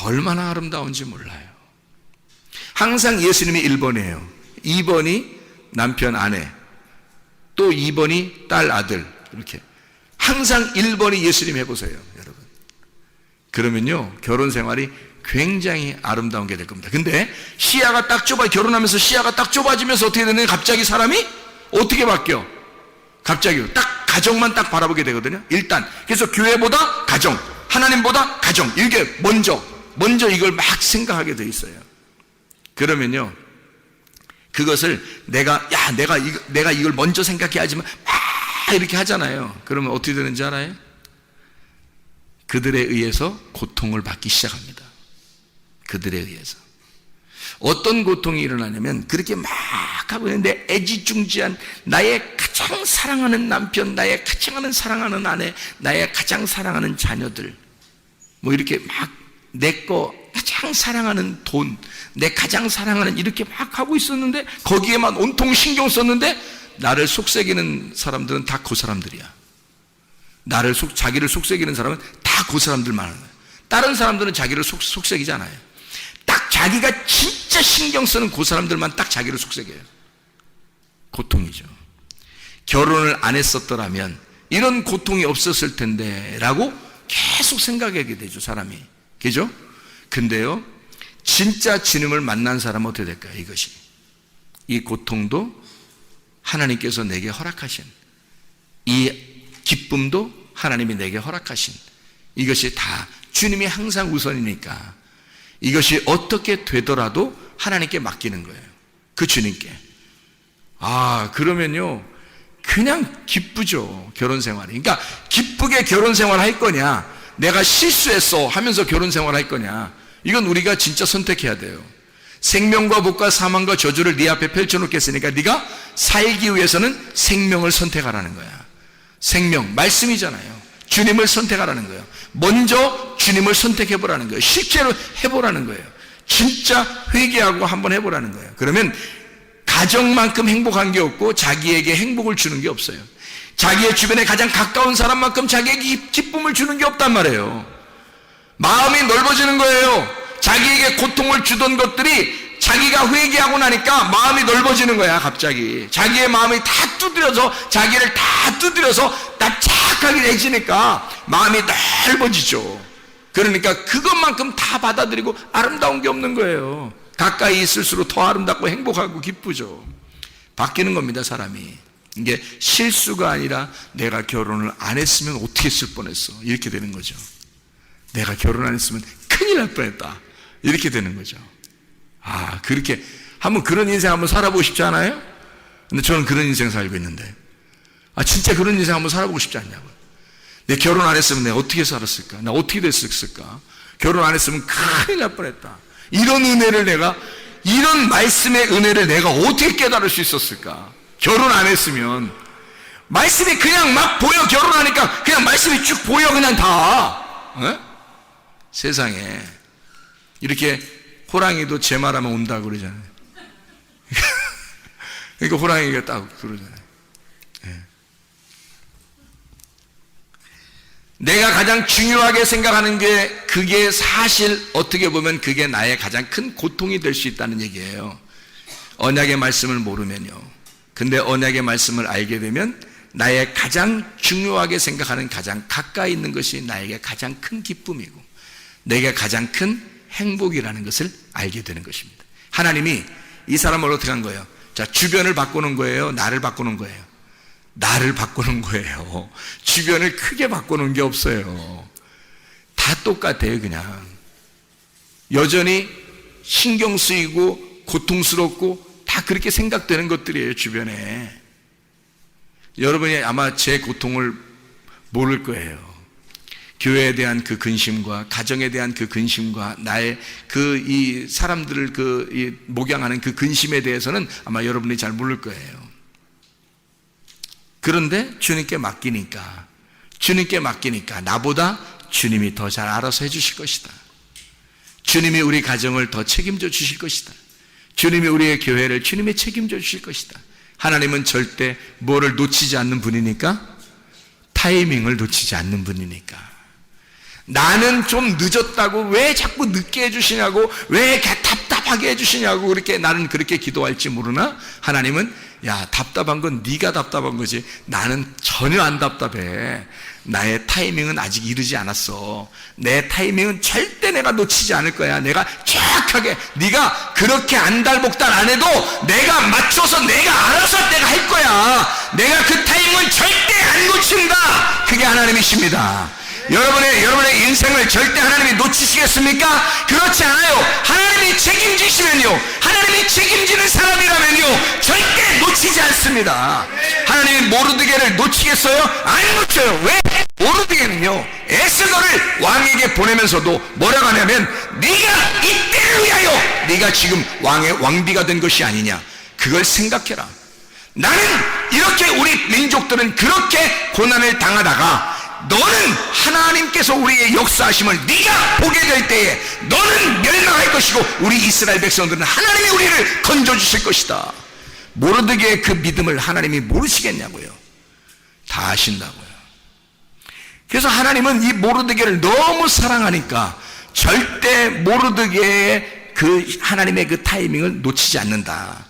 얼마나 아름다운지 몰라요. 항상 예수님이 1번이에요. 2번이 남편, 아내, 또 2번이 딸, 아들. 이렇게 항상 1번이 예수님 해보세요, 여러분. 그러면요 결혼 생활이 굉장히 아름다운 게 될 겁니다. 근데 시야가 딱 결혼하면서 시야가 딱 좁아지면서 어떻게 되느냐, 갑자기 사람이 어떻게 바뀌어? 갑자기 딱 가정만 딱 바라보게 되거든요. 일단 그래서 교회보다 가정, 하나님보다 가정, 이게 먼저 이걸 막 생각하게 돼 있어요. 그러면요 그것을 내가 이걸 먼저 생각해야지만 막 이렇게 하잖아요. 그러면 어떻게 되는지 알아요? 그들에 의해서 고통을 받기 시작합니다. 그들에 의해서. 어떤 고통이 일어나냐면, 그렇게 막 하고 있는데 애지중지한 나의 가장 사랑하는 남편, 나의 가장 사랑하는 아내, 나의 가장 사랑하는 자녀들, 뭐 이렇게 막 내 거 가장 사랑하는 돈, 내 가장 사랑하는, 이렇게 막 하고 있었는데, 거기에만 온통 신경 썼는데 나를 속삭이는 사람들은 다 그 사람들이야. 자기를 속삭이는 사람은 다 그 사람들만 하는 거예요. 다른 사람들은 자기를 속삭이지 않아요. 딱 자기가 진짜 신경 쓰는 그 사람들만 딱 자기를 속삭여요. 고통이죠. 결혼을 안 했었더라면 이런 고통이 없었을 텐데 라고 계속 생각하게 되죠, 사람이. 그죠? 근데요 진짜 주님을 만난 사람은 어떻게 될까요? 이것이, 이 고통도 하나님께서 내게 허락하신 이 기쁨도 하나님이 내게 허락하신, 이것이 다 주님이 항상 우선이니까 이것이 어떻게 되더라도 하나님께 맡기는 거예요. 그 주님께. 그러면요 그냥 기쁘죠, 결혼 생활이. 그러니까 기쁘게 결혼 생활 할 거냐, 내가 실수했어 하면서 결혼 생활 할 거냐, 이건 우리가 진짜 선택해야 돼요. 생명과 복과 사망과 저주를 네 앞에 펼쳐놓겠으니까 네가 살기 위해서는 생명을 선택하라는 거야. 생명, 말씀이잖아요. 주님을 선택하라는 거예요. 먼저 주님을 선택해보라는 거예요. 실제로 해보라는 거예요. 진짜 회개하고 한번 해보라는 거예요. 그러면 가정만큼 행복한 게 없고 자기에게 행복을 주는 게 없어요. 자기의 주변에 가장 가까운 사람만큼 자기에게 기쁨을 주는 게 없단 말이에요. 마음이 넓어지는 거예요. 자기에게 고통을 주던 것들이 자기가 회개하고 나니까 마음이 넓어지는 거야. 갑자기 자기의 마음이 다 두드려서, 자기를 다 두드려서 납작하게 내지니까 마음이 넓어지죠. 그러니까 그것만큼 다 받아들이고 아름다운 게 없는 거예요. 가까이 있을수록 더 아름답고 행복하고 기쁘죠. 바뀌는 겁니다, 사람이. 이게 실수가 아니라 내가 결혼을 안 했으면 어떻게 했을 뻔했어, 이렇게 되는 거죠. 내가 결혼 안 했으면 큰일 날 뻔했다, 이렇게 되는 거죠. 그렇게 한번 그런 인생 한번 살아보고 싶지 않아요? 근데 저는 그런 인생 살고 있는데, 진짜 그런 인생 한번 살아보고 싶지 않냐고요. 내 결혼 안 했으면 내가 어떻게 살았을까? 나 어떻게 됐을까? 결혼 안 했으면 큰일 날 뻔했다. 이런 은혜를 내가, 이런 말씀의 은혜를 내가 어떻게 깨달을 수 있었을까? 결혼 안 했으면 말씀이 그냥 막 보여. 결혼하니까 그냥 말씀이 쭉 보여, 그냥 다. 세상에 이렇게 호랑이도 제 말하면 온다고 그러잖아요. 그러니까 호랑이가 딱 그러잖아요. 내가 가장 중요하게 생각하는 게, 그게 사실 어떻게 보면 그게 나의 가장 큰 고통이 될 수 있다는 얘기예요. 언약의 말씀을 모르면요. 근데 언약의 말씀을 알게 되면 나의 가장 중요하게 생각하는, 가장 가까이 있는 것이 나에게 가장 큰 기쁨이고 내게 가장 큰 행복이라는 것을 알게 되는 것입니다. 하나님이 이 사람을 어떻게 한 거예요? 자, 주변을 바꾸는 거예요? 나를 바꾸는 거예요? 나를 바꾸는 거예요. 주변을 크게 바꾸는 게 없어요. 다 똑같아요. 그냥 여전히 신경 쓰이고 고통스럽고 다 그렇게 생각되는 것들이에요, 주변에. 여러분이 아마 제 고통을 모를 거예요. 교회에 대한 그 근심과 가정에 대한 그 근심과 나의 이 사람들을 이 목양하는 그 근심에 대해서는 아마 여러분이 잘 모를 거예요. 그런데 주님께 맡기니까 나보다 주님이 더 잘 알아서 해주실 것이다. 주님이 우리 가정을 더 책임져 주실 것이다. 주님이 우리의 교회를 주님이 책임져 주실 것이다. 하나님은 절대 뭐를 놓치지 않는 분이니까, 타이밍을 놓치지 않는 분이니까. 나는 좀 늦었다고 왜 자꾸 늦게 해주시냐고, 왜 답답하게 해주시냐고 그렇게 나는 그렇게 기도할지 모르나, 하나님은 야, 답답한 건 네가 답답한 거지 나는 전혀 안 답답해. 나의 타이밍은 아직 이르지 않았어. 내 타이밍은 절대 내가 놓치지 않을 거야. 내가 정확하게, 네가 그렇게 안달복달 안 해도 내가 맞춰서 내가 알아서 내가 할 거야. 내가 그 타이밍은 절대 안 놓친다. 그게 하나님이십니다. 여러분의 인생을 절대 하나님이 놓치시겠습니까? 그렇지 않아요. 하나님이 책임지시면요, 하나님이 책임지는 사람이라면요, 절대 놓치지 않습니다. 하나님이 모르드게를 놓치겠어요? 안 놓쳐요. 왜? 모르드게는요, 에스더를 왕에게 보내면서도 뭐라고 하냐면, 네가 이때를 위하여 네가 지금 왕비가 된 것이 아니냐, 그걸 생각해라. 나는 이렇게, 우리 민족들은 그렇게 고난을 당하다가 너는 하나님께서 우리의 역사하심을 네가 보게 될 때에 너는 멸망할 것이고 우리 이스라엘 백성들은 하나님이 우리를 건져주실 것이다. 모르드게의 그 믿음을 하나님이 모르시겠냐고요. 다 아신다고요. 그래서 하나님은 이 모르드게를 너무 사랑하니까 절대 모르드게의 그 하나님의 그 타이밍을 놓치지 않는다.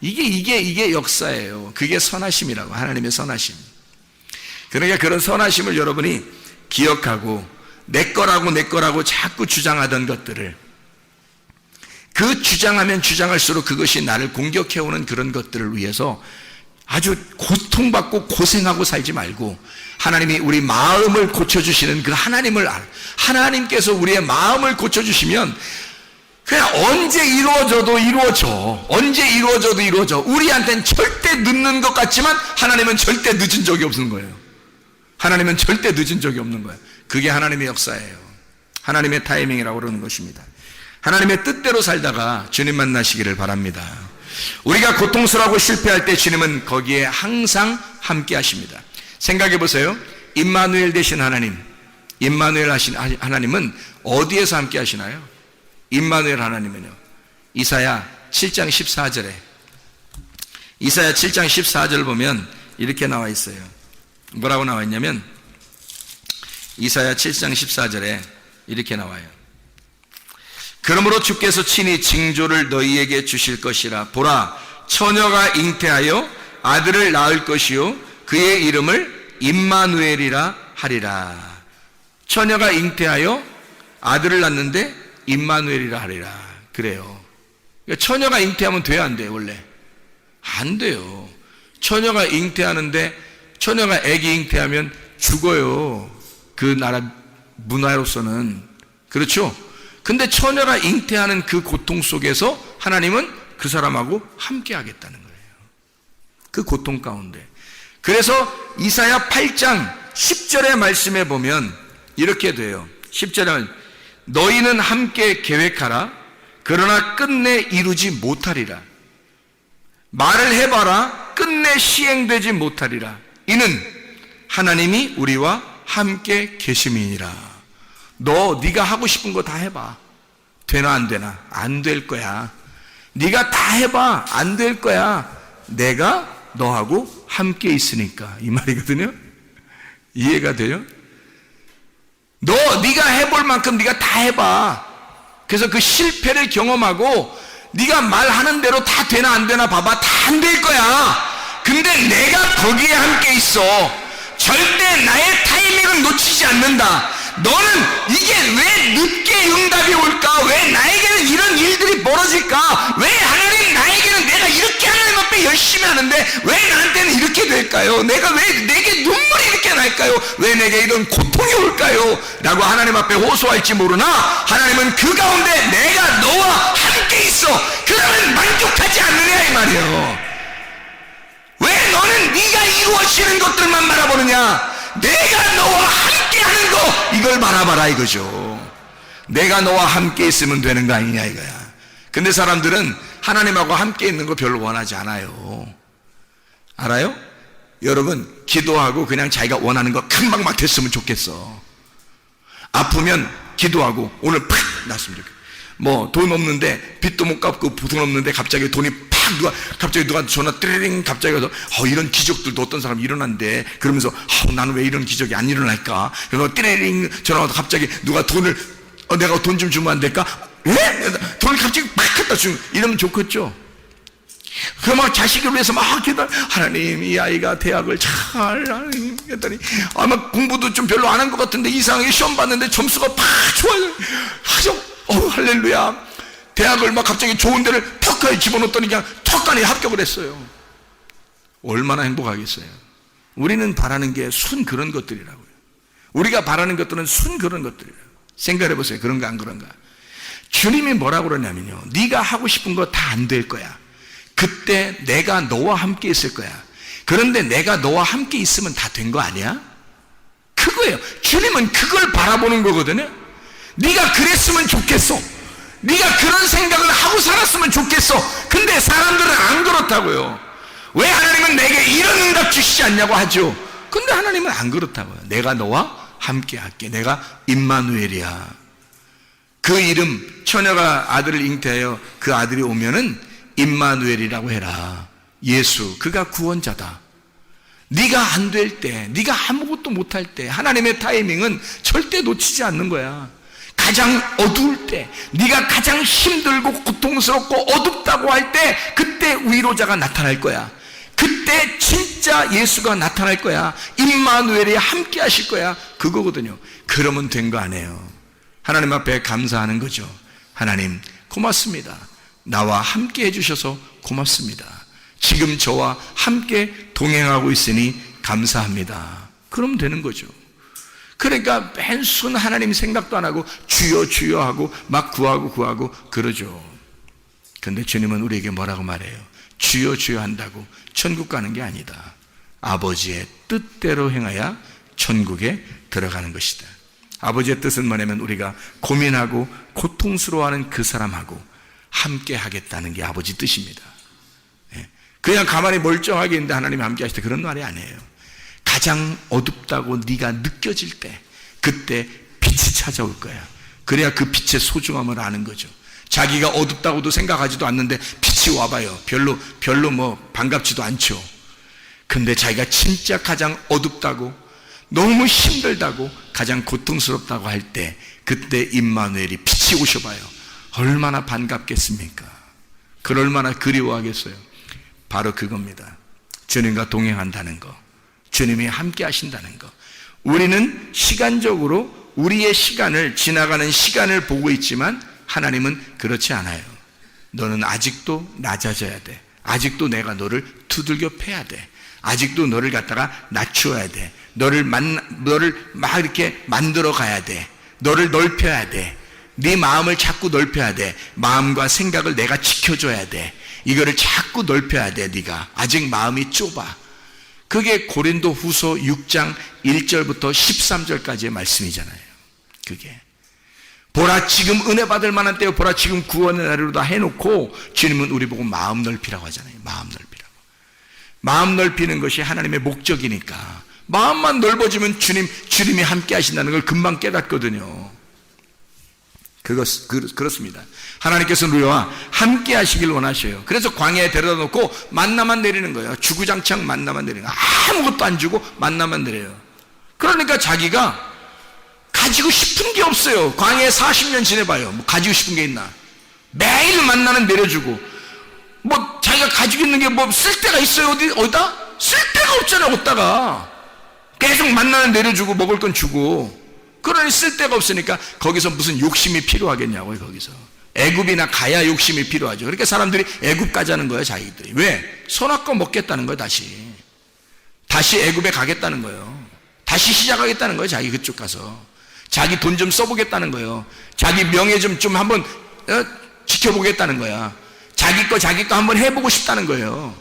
이게 역사예요. 그게 선하심이라고, 하나님의 선하심. 그러니까 그런 선하심을 여러분이 기억하고, 내 거라고 자꾸 주장하던 것들을, 그 주장하면 주장할수록 그것이 나를 공격해오는 그런 것들을 위해서 아주 고통받고 고생하고 살지 말고 하나님이 우리 마음을 고쳐주시는 그 하나님을 하나님께서 우리의 마음을 고쳐주시면 그냥 언제 이루어져도 이루어져. 언제 이루어져도 이루어져. 우리한테는 절대 늦는 것 같지만 하나님은 절대 늦은 적이 없는 거예요. 하나님은 절대 늦은 적이 없는 거예요. 그게 하나님의 역사예요. 하나님의 타이밍이라고 그러는 것입니다. 하나님의 뜻대로 살다가 주님 만나시기를 바랍니다. 우리가 고통스러워하고 실패할 때 주님은 거기에 항상 함께 하십니다. 생각해 보세요. 임마누엘 되신 하나님, 임마누엘 하신 하나님은 어디에서 함께 하시나요? 임마누엘 하나님은요, 이사야 7장 14절에 이사야 7장 14절 보면 이렇게 나와 있어요. 뭐라고 나와 있냐면 이사야 7장 14절에 이렇게 나와요. 그러므로 주께서 친히 징조를 너희에게 주실 것이라. 보라, 처녀가 잉태하여 아들을 낳을 것이요 그의 이름을 임마누엘이라 하리라. 처녀가 잉태하여 아들을 낳는데 임마누엘이라 하리라. 그래요. 그러니까 처녀가 잉태하면 돼요, 안 돼요? 원래 안 돼요. 처녀가 잉태하는데 처녀가 아기 잉태하면 죽어요. 그 나라 문화로서는. 그렇죠? 근데 처녀가 잉태하는 그 고통 속에서 하나님은 그 사람하고 함께 하겠다는 거예요. 그 고통 가운데. 그래서 이사야 8장 10절의 말씀에 보면 이렇게 돼요. 10절에 너희는 함께 계획하라. 그러나 끝내 이루지 못하리라. 말을 해봐라. 끝내 시행되지 못하리라. 이는 하나님이 우리와 함께 계심이니라. 네가 하고 싶은 거 다 해봐. 되나 안 되나? 안 될 거야. 네가 다 해봐. 안 될 거야. 내가 너하고 함께 있으니까. 이 말이거든요. 이해가 돼요? 네가 해볼 만큼 네가 다 해봐. 그래서 그 실패를 경험하고 네가 말하는 대로 다 되나 안 되나 봐봐. 다 안 될 거야. 근데 내가 거기에 함께 있어. 절대 나의 타이밍을 놓치지 않는다. 너는 이게 왜 늦게 응답이 올까? 왜 나에게는 이런 일들이 벌어질까? 왜 하나님 나에게는 내가 이렇게 하나님 앞에 열심히 하는데 왜 나한테는 이렇게 될까요? 내가 왜 내게 눈물이 이렇게 날까요? 왜 내게 이런 고통이 올까요? 라고 하나님 앞에 호소할지 모르나 하나님은 그 가운데 내가 너와 함께 있어. 그러면 만족하지 않느냐 이 말이에요. 왜 너는 네가 이루어지는 것들만 바라보느냐? 내가 너와 함께 하는 거 이걸 바라봐라 이거죠. 내가 너와 함께 있으면 되는 거 아니냐 이거야. 근데 사람들은 하나님하고 함께 있는 거 별로 원하지 않아요. 알아요? 여러분 기도하고 그냥 자기가 원하는 거 금방 막 됐으면 좋겠어. 아프면 기도하고 오늘 팍 났으면 좋겠어. 뭐 돈 없는데 빚도 못 갚고 돈 없는데 갑자기 돈이 갑자기 누가 전화 띠링 갑자기 가서 이런 기적들도 어떤 사람이 일어난대. 그러면서 나는 왜 이런 기적이 안 일어날까? 그래서 띠링 전화 와서 갑자기 누가 돈을 내가 돈 좀 주면 안 될까? 왜? 돈을 갑자기 막 갖다 주면 이러면 좋겠죠. 그럼 막 자식을 위해서 막 기도. 하나님 이 아이가 대학을 잘 했더니 아마 공부도 좀 별로 안 한 것 같은데 이상하게 시험 봤는데 점수가 팍 좋아요. 할렐루야. 대학을 막 갑자기 좋은 데를 턱하니 집어넣었더니 그냥 턱하니 합격을 했어요. 얼마나 행복하겠어요. 우리는 바라는 게 순 그런 것들이라고요. 우리가 바라는 것들은 순 그런 것들이라고요. 생각해 보세요. 그런가 안 그런가? 주님이 뭐라고 그러냐면요, 네가 하고 싶은 거 다 안 될 거야. 그때 내가 너와 함께 있을 거야. 그런데 내가 너와 함께 있으면 다 된 거 아니야? 그거예요. 주님은 그걸 바라보는 거거든요. 네가 그랬으면 좋겠어. 네가 그런 생각을 하고 살았으면 좋겠어. 근데 사람들은 안 그렇다고요. 왜 하나님은 내게 이런 응답 주시지 않냐고 하죠. 근데 하나님은 안 그렇다고요. 내가 너와 함께 할게. 내가 임마누엘이야. 그 이름, 처녀가 아들을 잉태하여 그 아들이 오면은 임마누엘이라고 해라. 예수, 그가 구원자다. 네가 안 될 때, 네가 아무것도 못할 때 하나님의 타이밍은 절대 놓치지 않는 거야. 가장 어두울 때, 네가 가장 힘들고 고통스럽고 어둡다고 할 때, 그때 위로자가 나타날 거야. 그때 진짜 예수가 나타날 거야. 임마누엘이 함께 하실 거야. 그거거든요. 그러면 된 거 아니에요. 하나님 앞에 감사하는 거죠. 하나님 고맙습니다. 나와 함께 해주셔서 고맙습니다. 지금 저와 함께 동행하고 있으니 감사합니다. 그러면 되는 거죠. 그러니까 맨순 하나님 생각도 안 하고 주여 주여 하고 막 구하고 그러죠. 근데 주님은 우리에게 뭐라고 말해요? 주여 주여 한다고 천국 가는 게 아니다. 아버지의 뜻대로 행하여 천국에 들어가는 것이다. 아버지의 뜻은 뭐냐면 우리가 고민하고 고통스러워하는 그 사람하고 함께 하겠다는 게 아버지 뜻입니다. 그냥 가만히 멀쩡하게 있는데 하나님이 함께 하실 때 그런 말이 아니에요. 가장 어둡다고 네가 느껴질 때 그때 빛이 찾아올 거야. 그래야 그 빛의 소중함을 아는 거죠. 자기가 어둡다고도 생각하지도 않는데 빛이 와봐요. 별로 뭐 반갑지도 않죠. 근데 자기가 진짜 가장 어둡다고 너무 힘들다고 가장 고통스럽다고 할 때 그때 임마누엘이 빛이 오셔봐요. 얼마나 반갑겠습니까? 그걸 얼마나 그리워하겠어요. 바로 그겁니다. 주님과 동행한다는 거, 주님이 함께 하신다는 거. 우리는 시간적으로 우리의 시간을, 지나가는 시간을 보고 있지만 하나님은 그렇지 않아요. 너는 아직도 낮아져야 돼. 아직도 내가 너를 두들겨 패야 돼. 아직도 너를 갖다가 낮추어야 돼. 너를 막 이렇게 만들어 가야 돼. 너를 넓혀야 돼. 네 마음을 자꾸 넓혀야 돼. 마음과 생각을 내가 지켜줘야 돼. 이거를 자꾸 넓혀야 돼. 네가 아직 마음이 좁아. 그게 고린도 후서 6장 1절부터 13절까지의 말씀이잖아요. 그게 보라 지금 은혜 받을 만한 때요, 보라 지금 구원의 날이로다 해놓고 주님은 우리 보고 마음 넓히라고 하잖아요. 마음 넓히라고. 마음 넓히는 것이 하나님의 목적이니까 마음만 넓어지면 주님이 함께 하신다는 걸 금방 깨닫거든요. 그렇습니다. 하나님께서는 우리와 함께 하시길 원하셔요. 그래서 광야에 데려다 놓고 만나만 내리는 거예요. 주구장창 만나만 내리는 거예요. 아무것도 안 주고 만나만 내려요. 그러니까 자기가 가지고 싶은 게 없어요. 광야에 40년 지내봐요. 뭐 가지고 싶은 게 있나? 매일 만나는 내려주고 뭐 자기가 가지고 있는 게 뭐 쓸데가 있어요? 어디다? 쓸데가 없잖아요. 어디다가 계속 만나는 내려주고 먹을 건 주고. 그러니 쓸데가 없으니까 거기서 무슨 욕심이 필요하겠냐고요. 거기서 애굽이나 가야 욕심이 필요하죠. 그러니까 사람들이 애굽 가자는 거예요. 자기들이. 왜? 선악과 먹겠다는 거예요. 다시 애굽에 가겠다는 거예요. 다시 시작하겠다는 거예요. 자기 그쪽 가서 자기 돈 좀 써보겠다는 거예요. 자기 명예 좀 한번 지켜보겠다는 거야. 자기 거 한번 해보고 싶다는 거예요.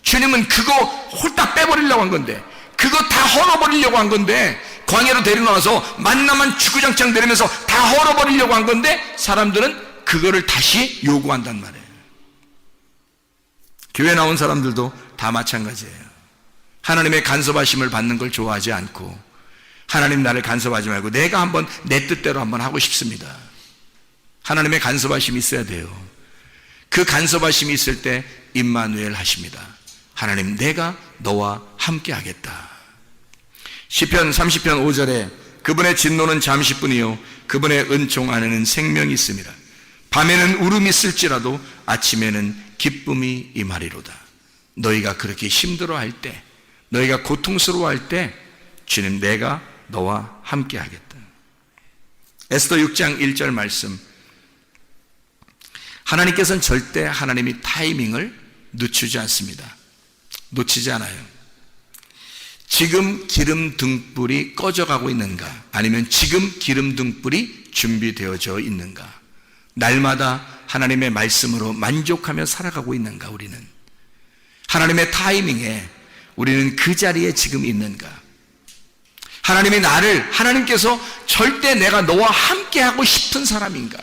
주님은 그거 홀딱 빼버리려고 한 건데, 그거 다 헐어버리려고 한 건데, 광야로 데려나와서 만나만 주구장창 내리면서 다 헐어버리려고 한 건데 사람들은 그거를 다시 요구한단 말이에요. 교회 나온 사람들도 다 마찬가지예요. 하나님의 간섭하심을 받는 걸 좋아하지 않고, 하나님 나를 간섭하지 말고 내가 한번 내 뜻대로 한번 하고 싶습니다. 하나님의 간섭하심이 있어야 돼요. 그 간섭하심이 있을 때 임마누엘 하십니다. 하나님 내가 너와 함께 하겠다. 시편 30편 5절에 그분의 진노는 잠시뿐이요 그분의 은총 안에는 생명이 있습니다. 밤에는 울음이 있을지라도 아침에는 기쁨이 임하리로다. 너희가 그렇게 힘들어할 때, 너희가 고통스러워할 때 주님 내가 너와 함께 하겠다. 에스더 6장 1절 말씀, 하나님께서는 절대 하나님이 타이밍을 늦추지 않습니다. 놓치지 않아요. 지금 기름 등불이 꺼져가고 있는가, 아니면 지금 기름 등불이 준비되어져 있는가, 날마다 하나님의 말씀으로 만족하며 살아가고 있는가, 우리는 하나님의 타이밍에 우리는 그 자리에 지금 있는가, 하나님께서 절대 내가 너와 함께 하고 싶은 사람인가,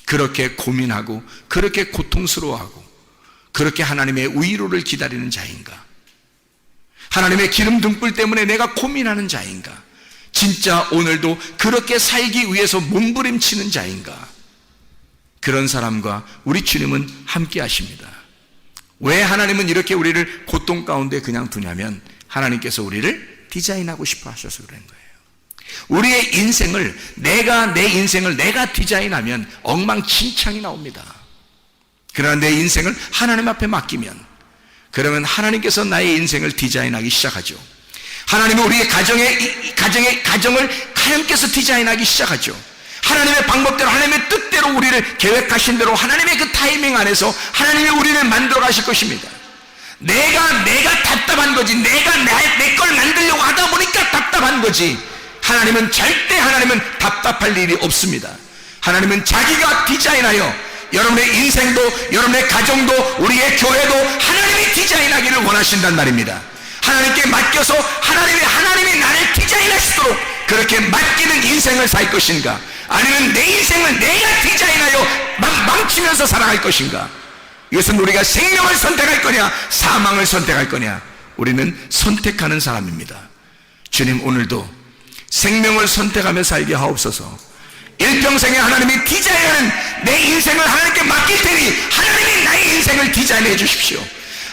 그렇게 고민하고 그렇게 고통스러워하고 그렇게 하나님의 위로를 기다리는 자인가, 하나님의 기름 등불 때문에 내가 고민하는 자인가, 진짜 오늘도 그렇게 살기 위해서 몸부림치는 자인가, 그런 사람과 우리 주님은 함께 하십니다. 왜 하나님은 이렇게 우리를 고통 가운데 그냥 두냐면 하나님께서 우리를 디자인하고 싶어 하셔서 그런 거예요. 우리의 인생을, 내 인생을 내가 디자인하면 엉망진창이 나옵니다. 그러나 내 인생을 하나님 앞에 맡기면, 그러면 하나님께서 나의 인생을 디자인하기 시작하죠. 하나님은 우리의 가정을 하나님께서 디자인하기 시작하죠. 하나님의 방법대로, 하나님의 뜻대로 우리를 계획하신 대로 하나님의 그 타이밍 안에서 하나님이 우리를 만들어 가실 것입니다. 내가 답답한 거지. 내가 내 걸 만들려고 하다 보니까 답답한 거지. 하나님은 절대 답답할 일이 없습니다. 하나님은 자기가 디자인하여 여러분의 인생도, 여러분의 가정도, 우리의 교회도 하나님이 디자인하기를 원하신단 말입니다. 하나님께 맡겨서 하나님이 나를 디자인하시도록 그렇게 맡기는 인생을 살 것인가, 아니면 내 인생을 내가 디자인하여 망치면서 살아갈 것인가. 이것은 우리가 생명을 선택할 거냐 사망을 선택할 거냐, 우리는 선택하는 사람입니다. 주님, 오늘도 생명을 선택하며 살게 하옵소서. 일평생에 하나님이 디자인하는 내 인생을 하나님께 맡길 테니 하나님이 나의 인생을 디자인해 주십시오.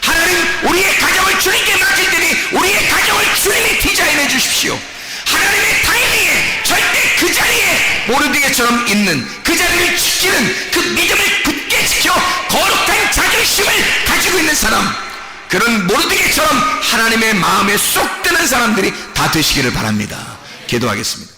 하나님, 우리의 가정을 주님께 맡길 테니 우리의 가정을 주님이 디자인해 주십시오. 하나님의 타이밍에 절대 그 자리에 모르드게처럼 있는, 그 자리를 지키는, 그 믿음을 굳게 지켜 거룩한 자존심을 가지고 있는 사람, 그런 모르드게처럼 하나님의 마음에 쏙 드는 사람들이 다 되시기를 바랍니다. 기도하겠습니다.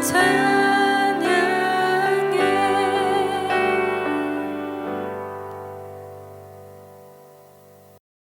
참